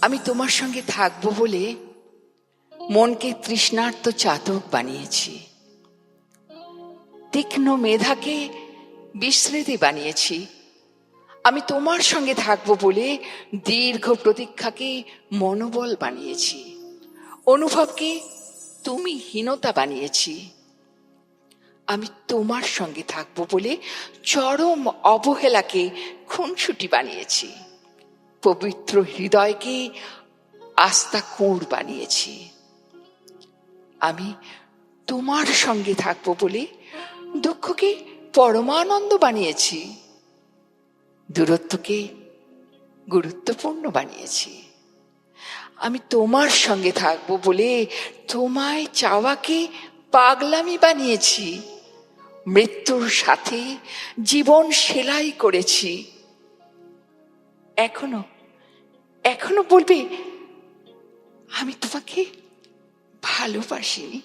আমি তোমার সঙ্গে থাকবো বলে মনকে তৃষ্ণার্ত চাতক বানিয়েছি, তীক্ষ্ণ মেধাকে বিশ্রীতে বানিয়েছি। আমি তোমার সঙ্গে থাকবো বলে দীর্ঘ প্রতীক্ষাকে মনোবল বানিয়েছি, অনুভবকে তুমি হীনতা বানিয়েছি। আমি তোমার সঙ্গে থাকবো বলে চরম অবহেলাকে খুনসুটি বানিয়েছি, পবিত্র হৃদয়কে আস্থা কোড় বানিয়েছি। আমি তোমার সঙ্গে থাকবো বলে দুঃখকে পরমানন্দ বানিয়েছি, দূরত্বকে গুরুত্বপূর্ণ বানিয়েছি। আমি তোমার সঙ্গে থাকবো বলে তোমায় চাওয়াকে পাগলামি বানিয়েছি, মৃত্যুর সাথে জীবন সেলাই করেছি। এখনো এখনো বলবে আমি তোমাকে ভালোবাসিনি?